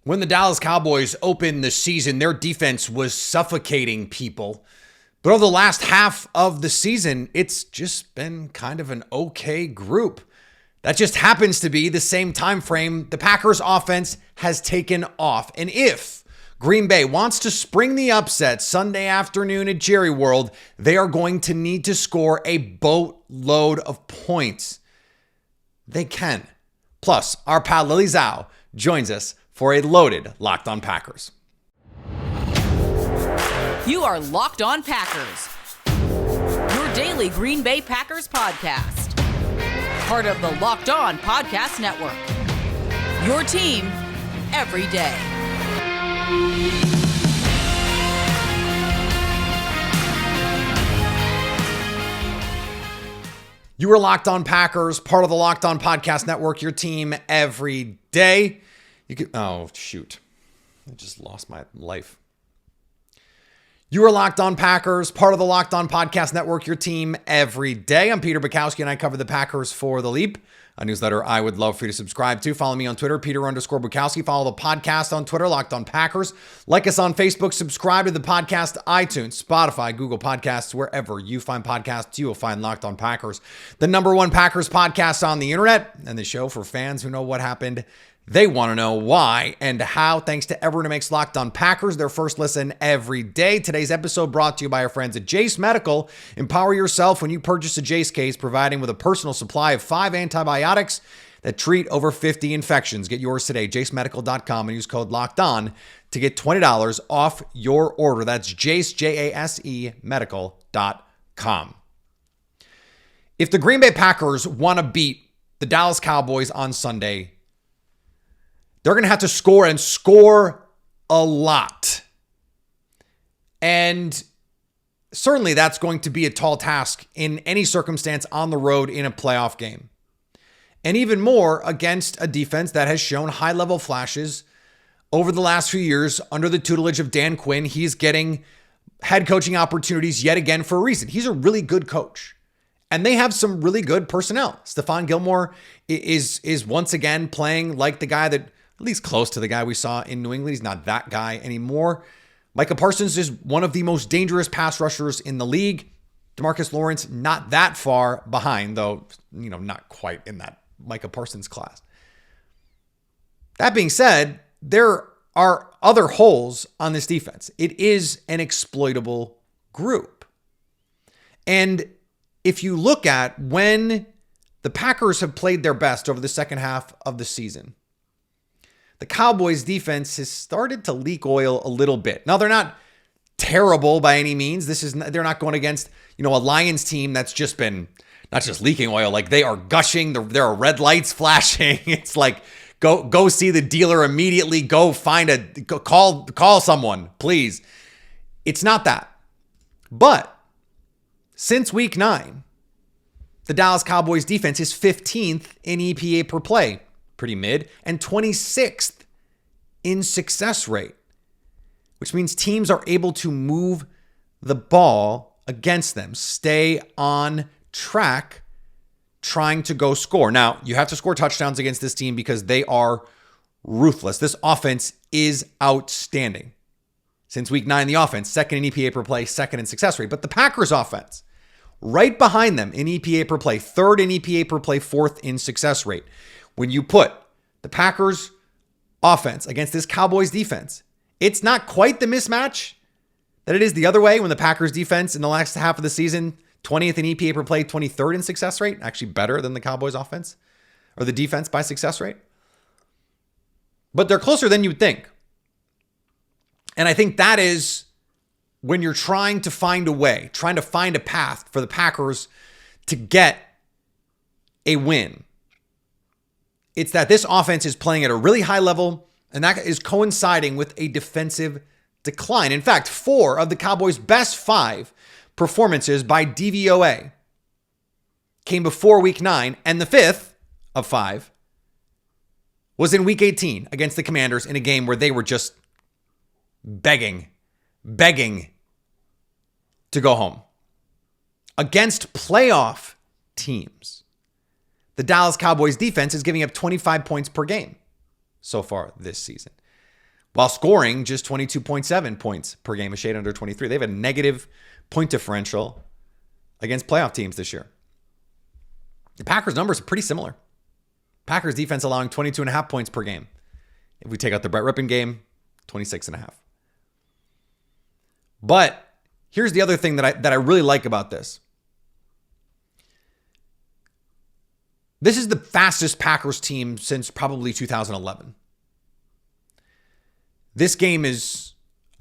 When the Dallas Cowboys opened the season, their defense was suffocating people. But over the last half of the season, it's just been kind of an okay group. That just happens to be the same time frame the Packers offense has taken off. And if Green Bay wants to spring the upset Sunday afternoon at Jerry World, they are going to need to score a boatload of points. They can. Plus, our pal Lily Zhao joins us for a loaded Locked On Packers. You are Locked On Packers, your daily Green Bay Packers podcast. Part of the Locked On Podcast Network, your team every day. You are Locked On Packers, part of the Locked On Podcast Network, your team every day. Oh, shoot. I just lost my life. You are Locked On Packers, part of the Locked On Podcast Network, your team every day. I'm Peter Bukowski, and I cover the Packers for The Leap, a newsletter I would love for you to subscribe to. Follow me on Twitter, Peter_Bukowski. Follow the podcast on Twitter, Locked On Packers. Like us on Facebook. Subscribe to the podcast, iTunes, Spotify, Google Podcasts. Wherever you find podcasts, you will find Locked On Packers, the #1 Packers podcast on the internet, and the show for fans who know what happened. They want to know why and how. Thanks to everyone who makes Locked On Packers their first listen every day. Today's episode brought to you by our friends at Jase Medical. Empower yourself when you purchase a Jase case, providing with a personal supply of 5 antibiotics that treat over 50 infections. Get yours today, jasemedical.com, and use code LOCKEDON to get $20 off your order. That's Jase, Jase medical.com. If the Green Bay Packers want to beat the Dallas Cowboys on Sunday, they're going to have to score and score a lot. And certainly that's going to be a tall task in any circumstance on the road in a playoff game. And even more against a defense that has shown high-level flashes over the last few years under the tutelage of Dan Quinn. He's getting head coaching opportunities yet again for a reason. He's a really good coach. And they have some really good personnel. Stephon Gilmore is once again playing like the guy that, at least close to the guy we saw in New England. He's not that guy anymore. Micah Parsons is one of the most dangerous pass rushers in the league. DeMarcus Lawrence, not that far behind, though, not quite in that Micah Parsons class. That being said, there are other holes on this defense. It is an exploitable group. And if you look at when the Packers have played their best over the second half of the season, the Cowboys defense has started to leak oil a little bit. Now, they're not terrible by any means. They're not going against, a Lions team that's just been not just leaking oil, like they are gushing. There are red lights flashing. It's like, go see the dealer immediately. Go call someone, please. It's not that. But since week 9, the Dallas Cowboys defense is 15th in EPA per play. Pretty mid, and 26th in success rate, which means teams are able to move the ball against them, stay on track, trying to go score. Now, you have to score touchdowns against this team because they are ruthless. This offense is outstanding. Since week 9, the offense, second in EPA per play, second in success rate. But the Packers offense, right behind them in EPA per play, third in EPA per play, fourth in success rate. When you put the Packers offense against this Cowboys defense, it's not quite the mismatch that it is the other way when the Packers defense in the last half of the season, 20th in EPA per play, 23rd in success rate, actually better than the Cowboys offense or the defense by success rate. But they're closer than you would think. And I think that is when you're trying to find a way, trying to find a path for the Packers to get a win. It's that this offense is playing at a really high level, and that is coinciding with a defensive decline. In fact, 4 of the Cowboys' best 5 performances by DVOA came before week 9, and the 5th of 5 was in week 18 against the Commanders in a game where they were just begging to go home. Against playoff teams, the Dallas Cowboys defense is giving up 25 points per game so far this season. while scoring just 22.7 points per game, a shade under 23. They have a negative point differential against playoff teams this year. The Packers' numbers are pretty similar. Packers defense allowing 22.5 points per game. If we take out the Brett Rippon game, 26.5. But here's the other thing that I really like about this. This is the fastest Packers team since probably 2011. This game is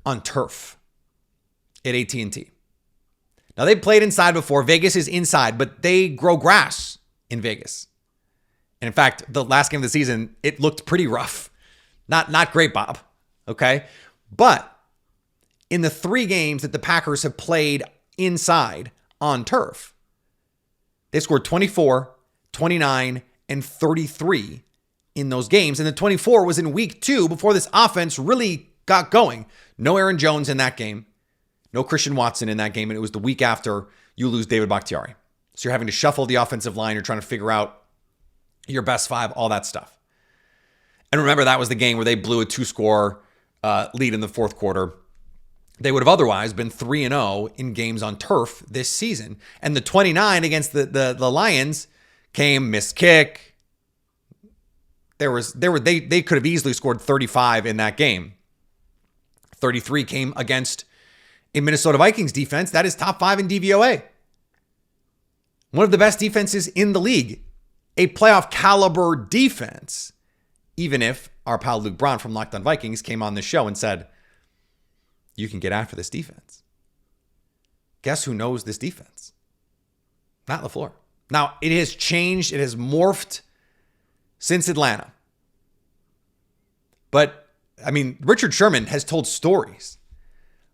on turf at AT&T. Now, they've played inside before. Vegas is inside, but they grow grass in Vegas. And in fact, the last game of the season, it looked pretty rough. Not great, Bob. Okay? But in the 3 games that the Packers have played inside on turf, they scored 24, 29, and 33 in those games. And the 24 was in week 2 before this offense really got going. No Aaron Jones in that game. No Christian Watson in that game. And it was the week after you lose David Bakhtiari. So you're having to shuffle the offensive line. You're trying to figure out your best 5, all that stuff. And remember, that was the game where they blew a 2-score lead in the fourth quarter. They would have otherwise been 3-0 in games on turf this season. And the 29 against the Lions came missed kick. They could have easily scored 35 in that game. 33 came against a Minnesota Vikings defense that is top 5 in DVOA. One of the best defenses in the league. A playoff caliber defense. Even if our pal Luke Braun from Locked On Vikings came on the show and said, you can get after this defense. Guess who knows this defense? Not LaFleur. Now, it has changed. It has morphed since Atlanta. But, I mean, Richard Sherman has told stories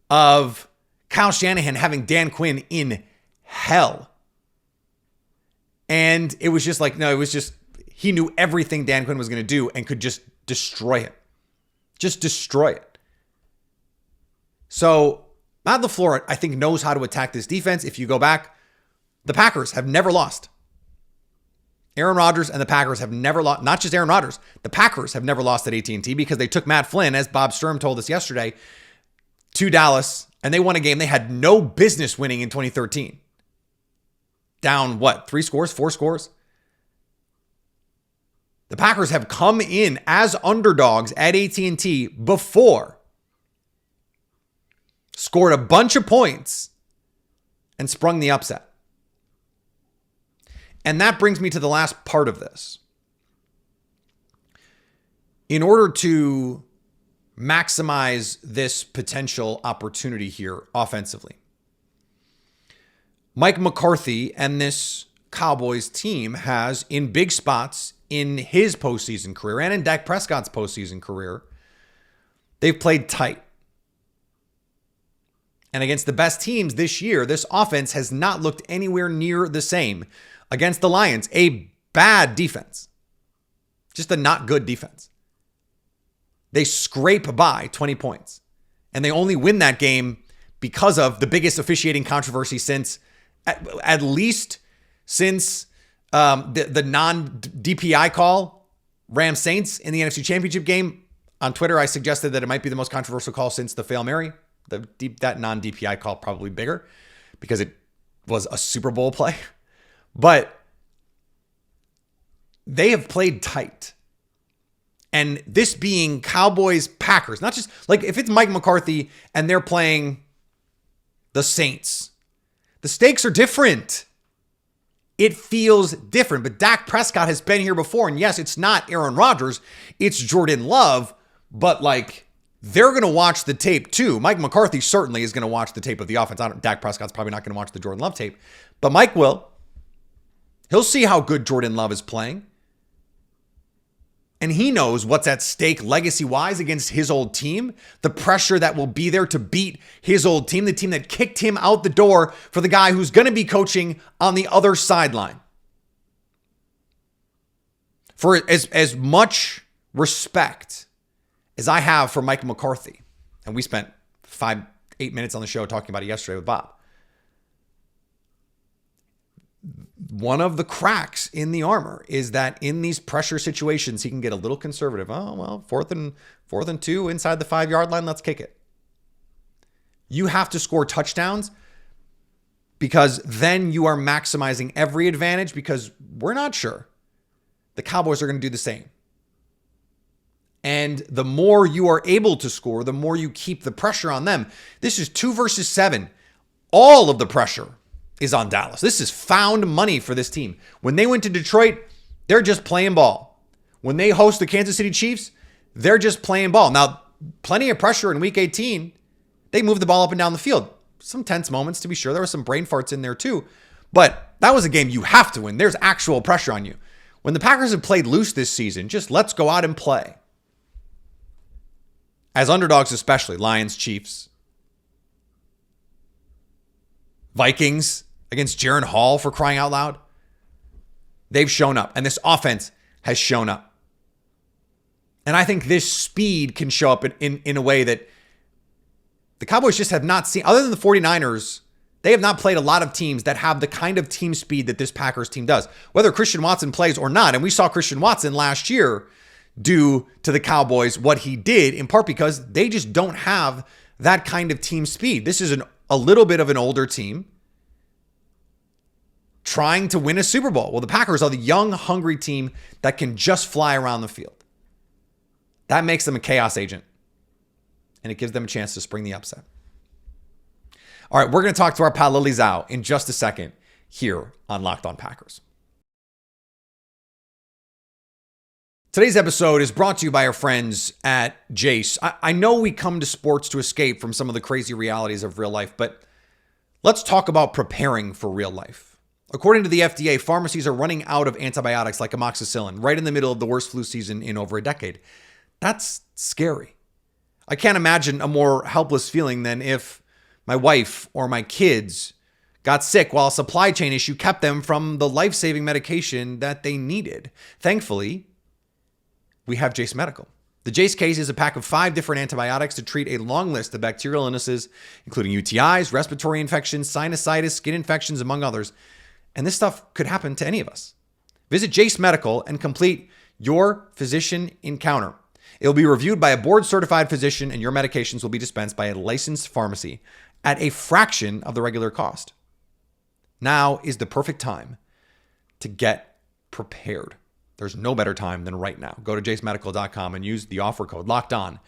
of Kyle Shanahan having Dan Quinn in hell. And it was just like, no, it was just, he knew everything Dan Quinn was going to do and could just destroy it. Just destroy it. So, Matt LaFleur, I think, knows how to attack this defense. If you go back, the Packers have never lost. Aaron Rodgers and the Packers have never lost. Not just Aaron Rodgers. The Packers have never lost at AT&T because they took Matt Flynn, as Bob Sturm told us yesterday, to Dallas, and they won a game they had no business winning in 2013. Down, 3 scores, 4 scores? The Packers have come in as underdogs at AT&T before, scored a bunch of points, and sprung the upset. And that brings me to the last part of this. In order to maximize this potential opportunity here offensively, Mike McCarthy and this Cowboys team has, in big spots in his postseason career and in Dak Prescott's postseason career, they've played tight. And against the best teams this year, this offense has not looked anywhere near the same. Against the Lions, a bad defense. Just a not good defense. They scrape by 20 points. And they only win that game because of the biggest officiating controversy since, at least since the non-DPI call, Rams Saints in the NFC Championship game. On Twitter, I suggested that it might be the most controversial call since the Fail Mary. That non-DPI call probably bigger because it was a Super Bowl play. But they have played tight. And this being Cowboys, Packers, not just like if it's Mike McCarthy and they're playing the Saints, the stakes are different. It feels different. But Dak Prescott has been here before. And yes, it's not Aaron Rodgers, it's Jordan Love. But like, they're going to watch the tape too. Mike McCarthy certainly is going to watch the tape of the offense. Dak Prescott's probably not going to watch the Jordan Love tape. But Mike will. He'll see how good Jordan Love is playing. And he knows what's at stake legacy-wise against his old team. The pressure that will be there to beat his old team. The team that kicked him out the door for the guy who's going to be coaching on the other sideline. For as much respect as I have for Mike McCarthy, and we spent 8 minutes on the show talking about it yesterday with Bob. one of the cracks in the armor is that in these pressure situations, he can get a little conservative. Oh, well, fourth and 2 inside the 5-yard line. Let's kick it. You have to score touchdowns because then you are maximizing every advantage, because we're not sure the Cowboys are going to do the same. And the more you are able to score, the more you keep the pressure on them. This is 2 versus 7. All of the pressure is on Dallas. This is found money for this team. When they went to Detroit, they're just playing ball. When they host the Kansas City Chiefs, they're just playing ball. Now, plenty of pressure in week 18. They moved the ball up and down the field. Some tense moments, to be sure. There were some brain farts in there too. But that was a game you have to win. There's actual pressure on you. When the Packers have played loose this season, just let's go out and play. As underdogs especially, Lions, Chiefs, Vikings against Jaron Hall, for crying out loud. They've shown up, and this offense has shown up. And I think this speed can show up in a way that the Cowboys just have not seen. Other than the 49ers, they have not played a lot of teams that have the kind of team speed that this Packers team does, whether Christian Watson plays or not. And we saw Christian Watson last year do to the Cowboys what he did, in part because they just don't have that kind of team speed. This is a little bit of an older team trying to win a Super Bowl. Well, the Packers are the young, hungry team that can just fly around the field. That makes them a chaos agent, and it gives them a chance to spring the upset. All right, we're going to talk to our pal Lily Zhao in just a second here on Locked On Packers. Today's episode is brought to you by our friends at Jase. I know we come to sports to escape from some of the crazy realities of real life, but let's talk about preparing for real life. According to the FDA, pharmacies are running out of antibiotics like amoxicillin right in the middle of the worst flu season in over a decade. That's scary. I can't imagine a more helpless feeling than if my wife or my kids got sick while a supply chain issue kept them from the life-saving medication that they needed. Thankfully, we have Jase Medical. The Jase case is a pack of 5 different antibiotics to treat a long list of bacterial illnesses, including UTIs, respiratory infections, sinusitis, skin infections, among others. And this stuff could happen to any of us. Visit Jase Medical and complete your physician encounter. It will be reviewed by a board-certified physician, and your medications will be dispensed by a licensed pharmacy at a fraction of the regular cost. Now is the perfect time to get prepared. There's no better time than right now. Go to jasemedical.com and use the offer code LOCKEDON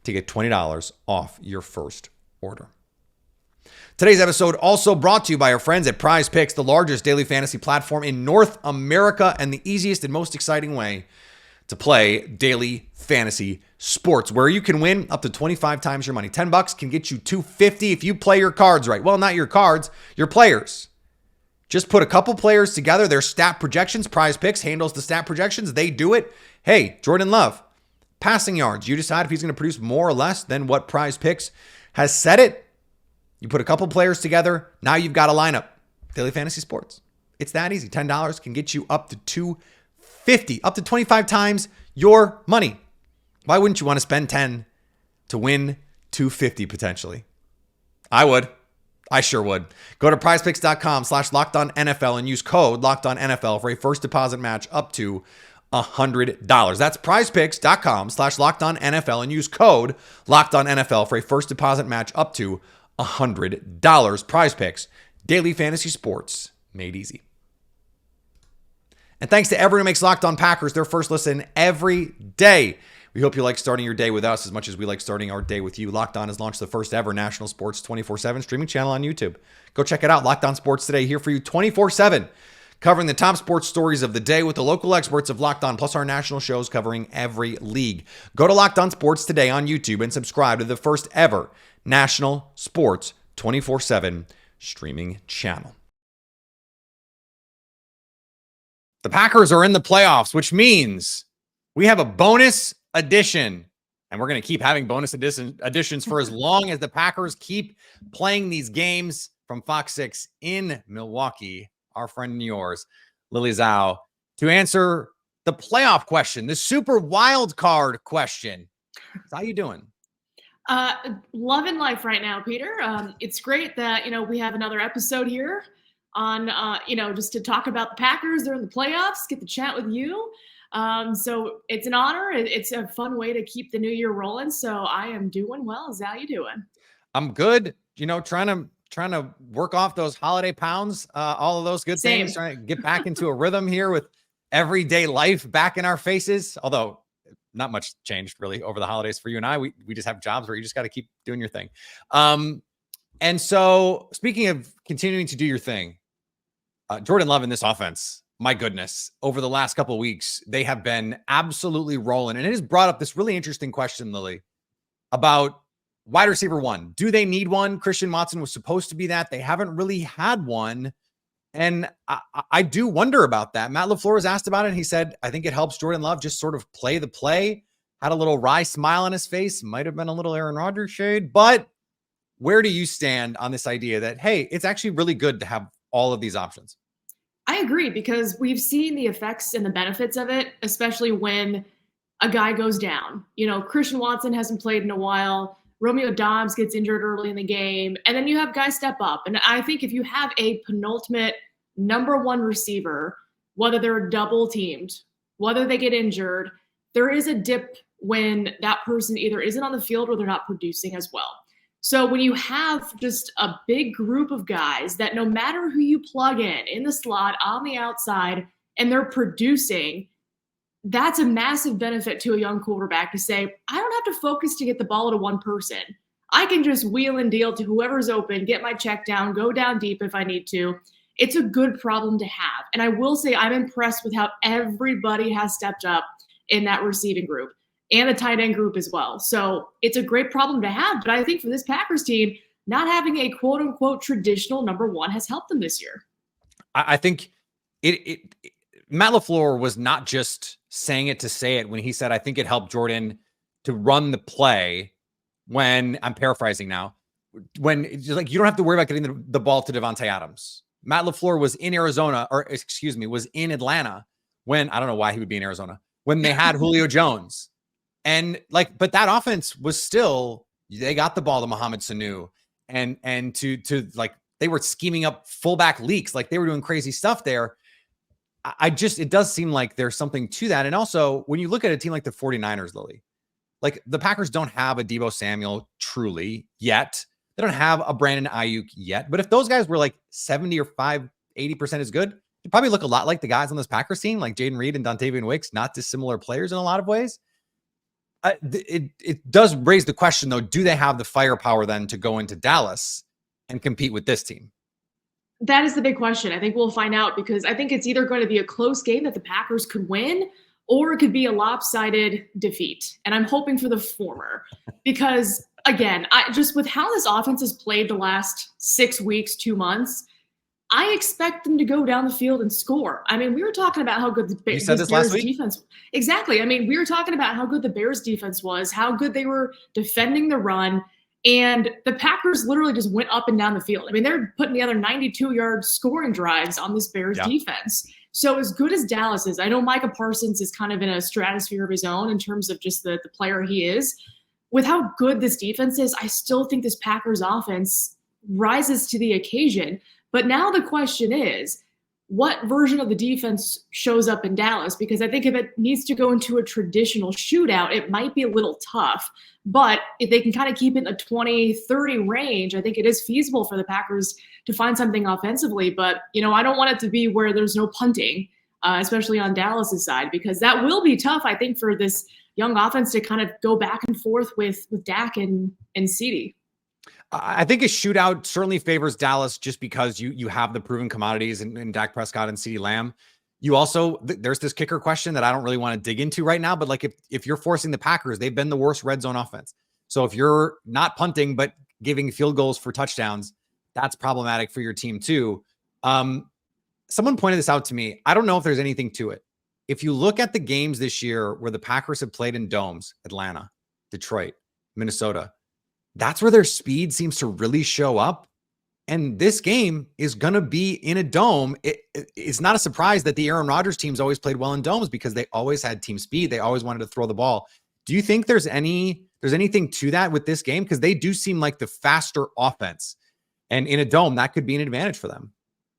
to get $20 off your first order. Today's episode also brought to you by our friends at PrizePicks, the largest daily fantasy platform in North America and the easiest and most exciting way to play daily fantasy sports, where you can win up to 25 times your money. $10 can get you $250 if you play your cards right. Well, not your cards, your players. Just put a couple players together, their stat projections. PrizePicks handles the stat projections. They do it. Hey, Jordan Love, passing yards. You decide if he's going to produce more or less than what PrizePicks has set it. You put a couple players together. Now you've got a lineup. Daily fantasy sports. It's that easy. $10 can get you up to $250, up to 25 times your money. Why wouldn't you want to spend 10 to win $250 potentially? I would. I sure would. Go to prizepicks.com/LockedOnNFL and use code LockedOnNFL for a first deposit match up to $100. That's prizepicks.com/LockedOnNFL and use code LockedOnNFL for a first deposit match up to $100. PrizePicks, daily fantasy sports made easy. And thanks to everyone who makes Locked On Packers their first listen every day. We hope you like starting your day with us as much as we like starting our day with you. Locked On has launched the first ever national sports 24/7 streaming channel on YouTube. Go check it out. Locked On Sports Today, here for you 24/7, covering the top sports stories of the day with the local experts of Locked On, plus our national shows covering every league. Go to Locked On Sports Today on YouTube and subscribe to the first ever national sports 24/7 streaming channel. The Packers are in the playoffs, which means we have a bonus edition, and we're going to keep having bonus editions for as long as the Packers keep playing these games from Fox 6 in Milwaukee. Our friend and yours, Lily Zhao, to answer the playoff question, the super wild card question. How you doing? Loving life right now, Peter. It's great that, we have another episode here. on, just to talk about the Packers. They're in the playoffs, get to chat with you. So it's an honor. It's a fun way to keep the new year rolling. So I am doing well. How you doing? I'm good. Trying to work off those holiday pounds, all of those good things, trying to get back into a rhythm here with everyday life back in our faces. Although not much changed really over the holidays for you and I. We just have jobs where you just got to keep doing your thing. And so speaking of continuing to do your thing, Jordan Love in this offense, my goodness, over the last couple of weeks, they have been absolutely rolling. And it has brought up this really interesting question, Lily, about wide receiver one. Do they need one? Christian Watson was supposed to be that. They haven't really had one. And I do wonder about that. Matt LaFleur was asked about it. And he said, I think it helps Jordan Love just sort of play the play. Had a little wry smile on his face. Might have been a little Aaron Rodgers shade. But where do you stand on this idea that, hey, it's actually really good to have all of these options? I agree, because we've seen the effects and the benefits of it, especially when a guy goes down. Christian Watson hasn't played in a while. Romeo Doubs gets injured early in the game, and then you have guys step up. And I think if you have a penultimate number one receiver, whether they're double teamed, whether they get injured, there is a dip when that person either isn't on the field or they're not producing as well. So when you have just a big group of guys that no matter who you plug in the slot, on the outside, and they're producing, that's a massive benefit to a young quarterback to say, I don't have to focus to get the ball to one person. I can just wheel and deal to whoever's open, get my check down, go down deep if I need to. It's a good problem to have. And I will say I'm impressed with how everybody has stepped up in that receiving group and the tight end group as well. So it's a great problem to have. But I think for this Packers team, not having a quote unquote traditional number one has helped them this year. I think Matt LaFleur was not just saying it to say it when he said, I think it helped Jordan to run the play when, I'm paraphrasing now, when you don't have to worry about getting the ball to Devontae Adams. Matt LaFleur was in was in Atlanta when, I don't know why he would be in Arizona, when they had Julio Jones. And but that offense was still, they got the ball to Mohamed Sanu and to they were scheming up fullback leaks. They were doing crazy stuff there. It does seem like there's something to that. And also when you look at a team like the 49ers, Lily, the Packers don't have a Deebo Samuel truly yet. They don't have a Brandon Ayuk yet. But if those guys were 70 or 80% as good, they'd probably look a lot like the guys on this Packers team, like Jaden Reed and Dontavian Wicks, not dissimilar players in a lot of ways. It does raise the question, though, do they have the firepower then to go into Dallas and compete with this team? That is the big question. I think we'll find out, because I think it's either going to be a close game that the Packers could win, or it could be a lopsided defeat. And I'm hoping for the former, because again, just with how this offense has played the last 6 weeks, 2 months, I expect them to go down the field and score. I mean, we were talking about how good the Bears defense. Exactly. I mean, we were talking about how good the Bears defense was, how good they were defending the run. And the Packers literally just went up and down the field. I mean, they're putting together 92-yard scoring drives on this Bears defense. So as good as Dallas is, I know Micah Parsons is kind of in a stratosphere of his own in terms of just the player he is. With how good this defense is, I still think this Packers offense rises to the occasion. But now the question is, what version of the defense shows up in Dallas? Because I think if it needs to go into a traditional shootout, it might be a little tough. But if they can kind of keep it in the 20-30 range, I think it is feasible for the Packers to find something offensively. But, I don't want it to be where there's no punting, especially on Dallas's side, because that will be tough, I think, for this young offense to kind of go back and forth with Dak and CeeDee. I think a shootout certainly favors Dallas just because you have the proven commodities in Dak Prescott and CeeDee Lamb. You also, there's this kicker question that I don't really want to dig into right now, but if you're forcing the Packers, they've been the worst red zone offense. So if you're not punting, but giving field goals for touchdowns, that's problematic for your team too. Someone pointed this out to me. I don't know if there's anything to it. If you look at the games this year where the Packers have played in domes, Atlanta, Detroit, Minnesota, that's where their speed seems to really show up. And this game is going to be in a dome. It's not a surprise that the Aaron Rodgers teams always played well in domes because they always had team speed. They always wanted to throw the ball. Do you think there's anything to that with this game? Because they do seem like the faster offense. And in a dome, that could be an advantage for them.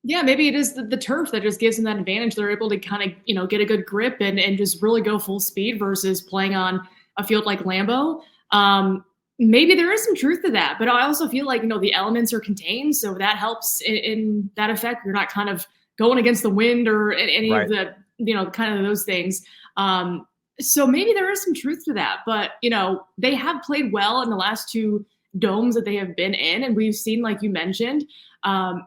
Yeah, maybe it is the turf that just gives them that advantage. They're able to kind of, get a good grip and just really go full speed versus playing on a field like Lambeau. Maybe there is some truth to that, but I also feel like, the elements are contained. So that helps in that effect. You're not kind of going against the wind or any Right. of the, kind of those things. So maybe there is some truth to that, but, they have played well in the last two domes that they have been in. And we've seen, like you mentioned,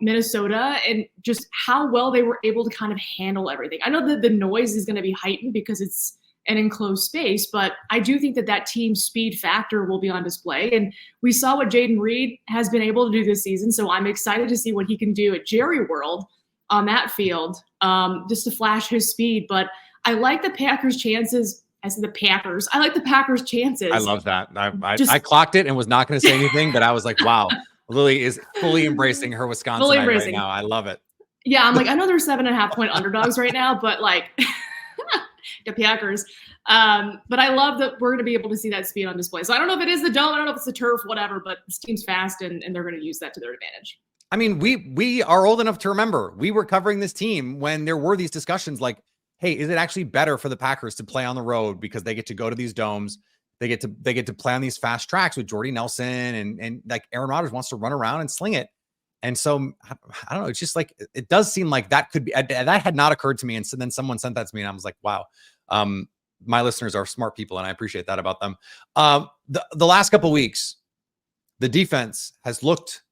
Minnesota and just how well they were able to kind of handle everything. I know that the noise is going to be heightened because it's an enclosed space, but I do think that team speed factor will be on display. And we saw what Jaden Reed has been able to do this season. So I'm excited to see what he can do at Jerry World on that field, just to flash his speed. But I like the Packers' chances. I said the Packers. I like the Packers' chances. I love that. I clocked it and was not going to say anything, but I was like, wow, Lily is fully embracing her Wisconsin right now. I love it. Yeah, I'm like, I know they're 7.5 point underdogs right now, but like the Packers. But I love that we're going to be able to see that speed on display. So I don't know if it is the dome, I don't know if it's the turf, whatever, but this team's fast and they're going to use that to their advantage. I mean, we are old enough to remember we were covering this team when there were these discussions like, hey, is it actually better for the Packers to play on the road because they get to go to these domes? They get to play on these fast tracks with Jordy Nelson and like Aaron Rodgers wants to run around and sling it. And so I don't know. It's just like, it does seem like that could be, that had not occurred to me. And so then someone sent that to me and I was like, wow, my listeners are smart people. And I appreciate that about them. The last couple of weeks, the defense has looked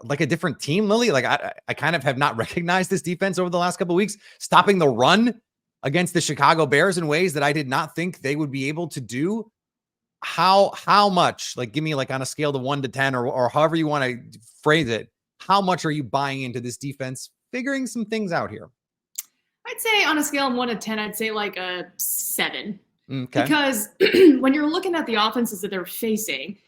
like a different team, Lily. Like I kind of have not recognized this defense over the last couple of weeks, stopping the run against the Chicago Bears in ways that I did not think they would be able to do. How much, like, give me like on a scale of 1 to 10 or however you want to phrase it, how much are you buying into this defense, figuring some things out here? I'd say on a scale of 1 to 10, I'd say like a 7. Okay. Because when you're looking at the offenses that they're facing,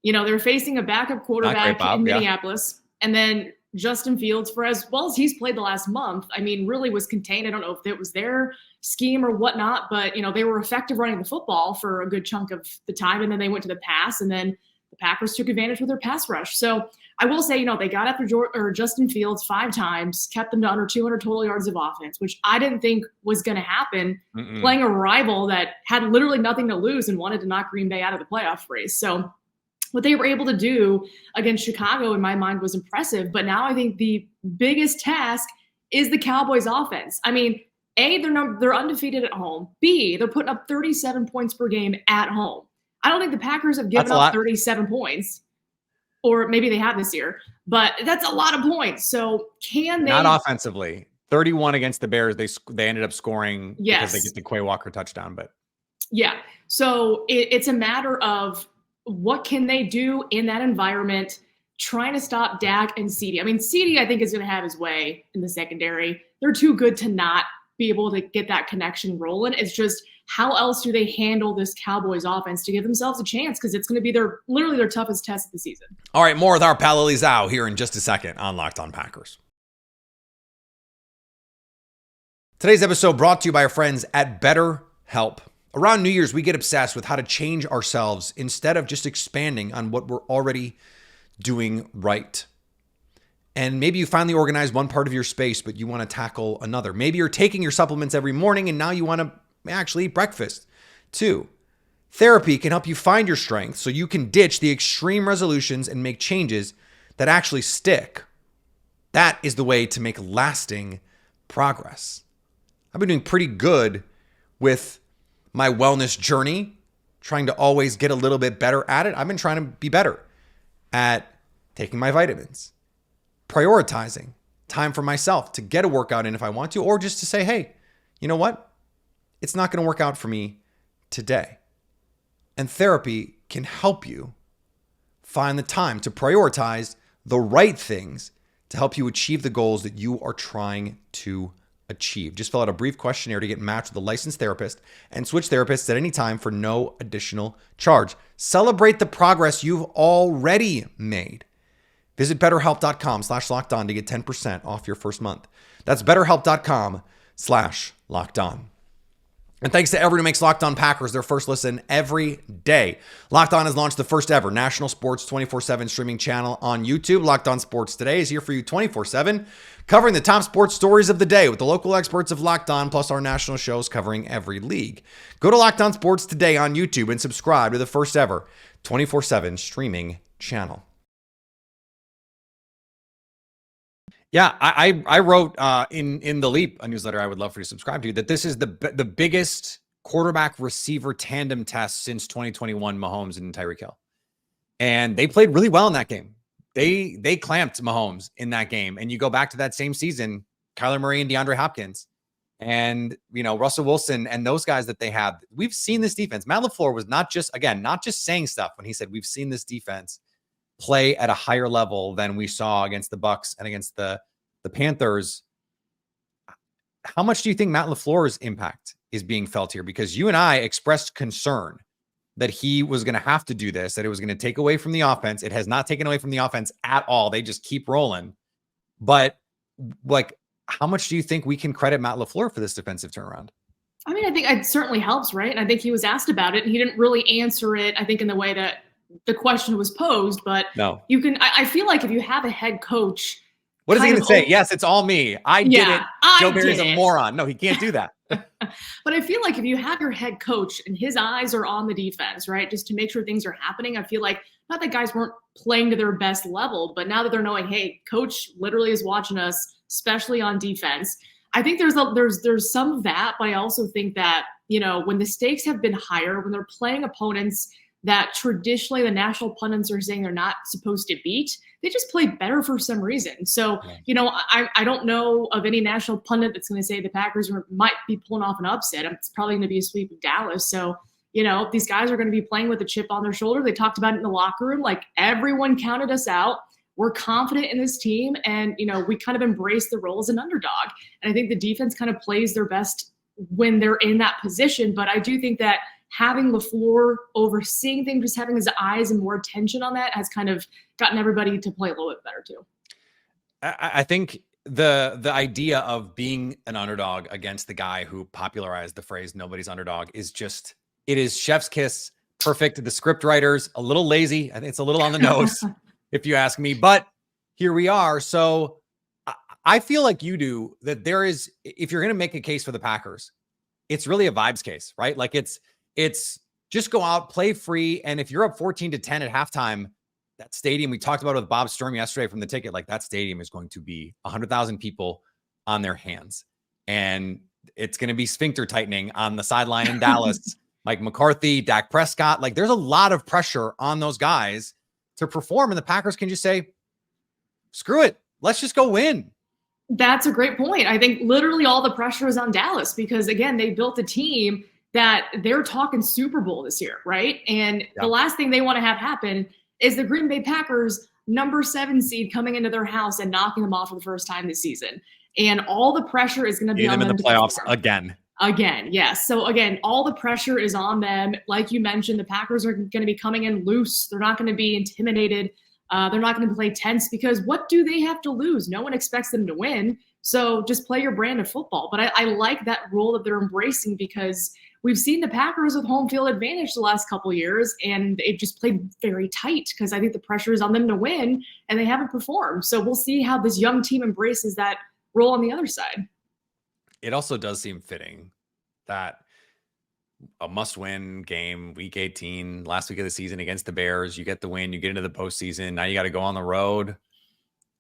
they're facing a backup quarterback in Minneapolis, and then Justin Fields, for as well as he's played the last month, I mean, really was contained. I don't know if it was their scheme or whatnot, but, they were effective running the football for a good chunk of the time. And then they went to the pass, and then the Packers took advantage with their pass rush. So I will say, they got after Justin Fields 5 times, kept them to under 200 total yards of offense, which I didn't think was going to happen playing a rival that had literally nothing to lose and wanted to knock Green Bay out of the playoff race. So what they were able to do against Chicago, in my mind, was impressive. But now I think the biggest task is the Cowboys offense. I mean, A, they're undefeated at home. B, they're putting up 37 points per game at home. I don't think the Packers have given up 37 points, or maybe they have this year, but that's a lot of points. So can they? Not offensively. 31 against the Bears. They ended up scoring because they get the Quay Walker touchdown. But yeah, so it's a matter of what can they do in that environment, trying to stop Dak and CeeDee. I mean, CeeDee, I think, is going to have his way in the secondary. They're too good to not be able to get that connection rolling. It's just, how else do they handle this Cowboys offense to give themselves a chance? Because it's going to be literally their toughest test of the season. All right, more with our pal Lily Zhao here in just a second on Locked On Packers. Today's episode brought to you by our friends at BetterHelp. Around New Year's, we get obsessed with how to change ourselves instead of just expanding on what we're already doing right. And maybe you finally organized one part of your space, but you want to tackle another. Maybe you're taking your supplements every morning and now you want to actually eat breakfast too. Therapy can help you find your strength so you can ditch the extreme resolutions and make changes that actually stick. That is the way to make lasting progress. I've been doing pretty good with my wellness journey, trying to always get a little bit better at it. I've been trying to be better at taking my vitamins, prioritizing time for myself to get a workout in if I want to, or just to say, hey, you know what? It's not going to work out for me today. And therapy can help you find the time to prioritize the right things to help you achieve the goals that you are trying to achieve. Just fill out a brief questionnaire to get matched with a licensed therapist and switch therapists at any time for no additional charge. Celebrate the progress you've already made. Visit BetterHelp.com/LockedOn to get 10% off your first month. That's BetterHelp.com/LockedOn. And thanks to everyone who makes Locked On Packers their first listen every day. Locked On has launched the first ever national sports 24/7 streaming channel on YouTube. Locked On Sports Today is here for you 24/7, covering the top sports stories of the day with the local experts of Locked On, plus our national shows covering every league. Go to Locked On Sports Today on YouTube and subscribe to the first ever 24/7 streaming channel. Yeah, I wrote in the Leap, a newsletter I would love for you to subscribe to, that this is the biggest quarterback receiver tandem test since 2021 Mahomes and Tyreek Hill. And they played really well in that game. They clamped Mahomes in that game. And you go back to that same season, Kyler Murray and DeAndre Hopkins and, Russell Wilson and those guys that they have. We've seen this defense. Matt LaFleur was not just saying stuff when he said, we've seen this defense play at a higher level than we saw against the Bucs and against the Panthers. How much do you think Matt LaFleur's impact is being felt here? Because you and I expressed concern that he was going to have to do this, that it was going to take away from the offense. It has not taken away from the offense at all. They just keep rolling. But how much do you think we can credit Matt LaFleur for this defensive turnaround? I mean, I think it certainly helps, right? And I think he was asked about it and he didn't really answer it, I think, in the way that the question was posed, but no, you can, I feel like if you have a head coach, what is he going to say? Yes, it's all me. I did it. Joe Barry's a moron. No, he can't do that. But I feel like if you have your head coach and his eyes are on the defense, right, just to make sure things are happening, I feel like not that guys weren't playing to their best level, but now that they're knowing, hey, coach literally is watching us, especially on defense. I think there's some of that, but I also think that, when the stakes have been higher, when they're playing opponents that traditionally the national pundits are saying they're not supposed to beat, they just play better for some reason. So, I don't know of any national pundit that's going to say the Packers might be pulling off an upset. It's probably going to be a sweep of Dallas. So, these guys are going to be playing with a chip on their shoulder. They talked about it in the locker room. Like, everyone counted us out. We're confident in this team. And, we kind of embrace the role as an underdog. And I think the defense kind of plays their best when they're in that position. But I do think that having LaFleur overseeing things, just having his eyes and more attention on that has kind of gotten everybody to play a little bit better too. I think the idea of being an underdog against the guy who popularized the phrase "nobody's underdog" is just, it is chef's kiss, perfect. The script writers a little lazy. I think it's a little on the nose, if you ask me. But here we are. So I feel like you do that. There is, if you're going to make a case for the Packers, it's really a vibes case, right? Like it's just go out, play free. And if you're up 14-10 at halftime, that stadium, we talked about it with Bob Sturm yesterday from the ticket, like that stadium is going to be 100,000 people on their hands. And it's going to be sphincter tightening on the sideline in Dallas. Mike McCarthy, Dak Prescott, like there's a lot of pressure on those guys to perform. And the Packers can just say, screw it. Let's just go win. That's a great point. I think literally all the pressure is on Dallas because, again, they built a team that they're talking Super Bowl this year, right? And the last thing they want to have happen is the Green Bay Packers number 7 seed coming into their house and knocking them off for the first time this season. And all the pressure is going to be on them in the playoffs again. Again, yes. So again, all the pressure is on them. Like you mentioned, the Packers are going to be coming in loose. They're not going to be intimidated. They're not going to play tense because what do they have to lose? No one expects them to win. So just play your brand of football. But I like that role that they're embracing because we've seen the Packers with home field advantage the last couple of years, and they've just played very tight because I think the pressure is on them to win, and they haven't performed. So we'll see how this young team embraces that role on the other side. It also does seem fitting that a must-win game, week 18, last week of the season against the Bears, you get the win, you get into the postseason. Now you got to go on the road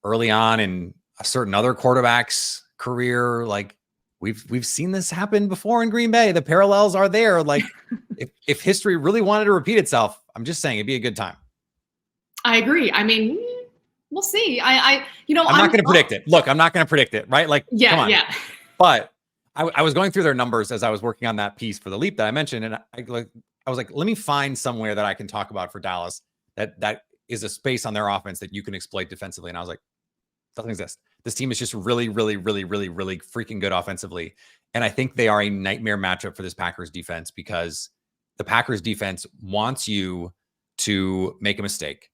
early on in a certain other quarterback's career. Like we've seen this happen before in Green Bay. The parallels are there. Like if history really wanted to repeat itself, I'm just saying it'd be a good time. I agree. I mean, we'll see. I'm not going to predict it. Look, I'm not going to predict it, right? Like, come on. Yeah. But I was going through their numbers as I was working on that piece for the Leap that I mentioned. And I was like, let me find somewhere that I can talk about for Dallas that is a space on their offense that you can exploit defensively. And I was like, doesn't exist. This team is just really, really, really, really, really freaking good offensively. And I think they are a nightmare matchup for this Packers defense because the Packers defense wants you to make a mistake.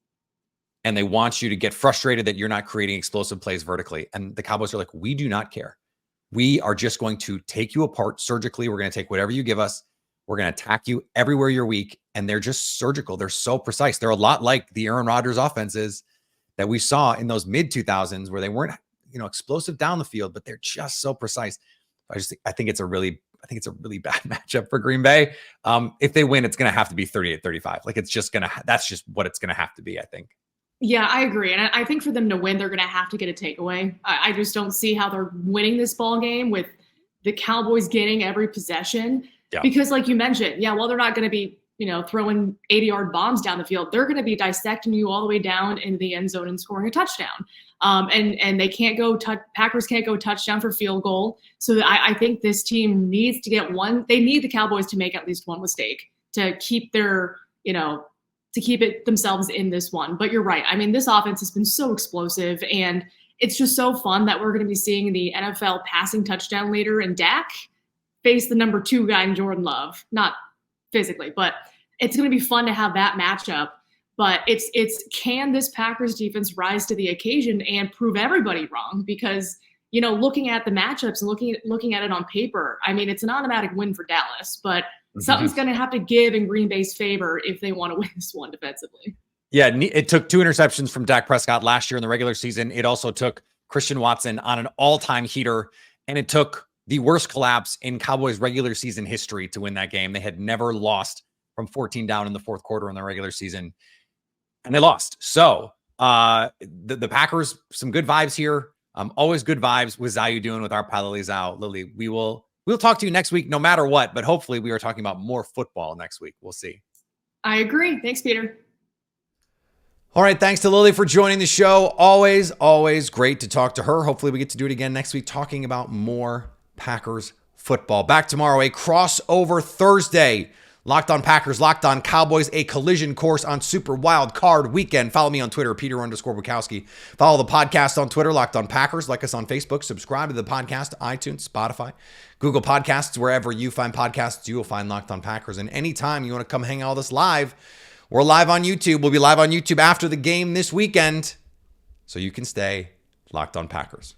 And they want you to get frustrated that you're not creating explosive plays vertically. And the Cowboys are like, we do not care. We are just going to take you apart surgically. We're going to take whatever you give us. We're going to attack you everywhere you're weak. And they're just surgical. They're so precise. They're a lot like the Aaron Rodgers offenses that we saw in those mid 2000s where they weren't, explosive down the field, but they're just so precise. I think it's a really bad matchup for Green Bay. If they win, it's going to have to be 38-35. Like that's just what it's going to have to be, I think. Yeah, I agree. And I think for them to win, they're going to have to get a takeaway. I just don't see how they're winning this ball game with the Cowboys getting every possession. Yeah. Because like you mentioned, while they're not going to be, throwing 80-yard bombs down the field, they're going to be dissecting you all the way down into the end zone and scoring a touchdown. And they can't go Packers can't go touchdown for field goal. So I think this team needs to get one. They need the Cowboys to make at least one mistake to keep their, to keep it themselves in this one. But you're right. I mean, this offense has been so explosive, and it's just so fun that we're going to be seeing the NFL passing touchdown leader and Dak face the number 2 guy in Jordan Love. Not physically, but it's going to be fun to have that matchup. But it's can this Packers defense rise to the occasion and prove everybody wrong? Because, looking at the matchups and looking at it on paper, I mean, it's an automatic win for Dallas, but something's going to have to give in Green Bay's favor if they want to win this one defensively. Yeah, it took 2 interceptions from Dak Prescott last year in the regular season. It also took Christian Watson on an all-time heater, and it took the worst collapse in Cowboys regular season history to win that game. They had never lost from 14 down in the fourth quarter in the regular season, and they lost. So the Packers, some good vibes here. Always good vibes with Zhao doing with our pal Lily Zhao. Lily, we'll talk to you next week no matter what, but hopefully we are talking about more football next week. We'll see. I agree. Thanks, Peter. All right. Thanks to Lily for joining the show. Always great to talk to her. Hopefully we get to do it again next week, talking about more Packers football. Back tomorrow, a crossover Thursday. Locked on Packers, Locked on Cowboys, a collision course on Super Wild Card Weekend. Follow me on Twitter, Peter_Bukowski. Follow the podcast on Twitter, Locked on Packers. Like us on Facebook. Subscribe to the podcast, iTunes, Spotify, Google Podcasts. Wherever you find podcasts, you will find Locked on Packers. And anytime you want to come hang out with us live, we're live on YouTube. We'll be live on YouTube after the game this weekend, so you can stay Locked on Packers.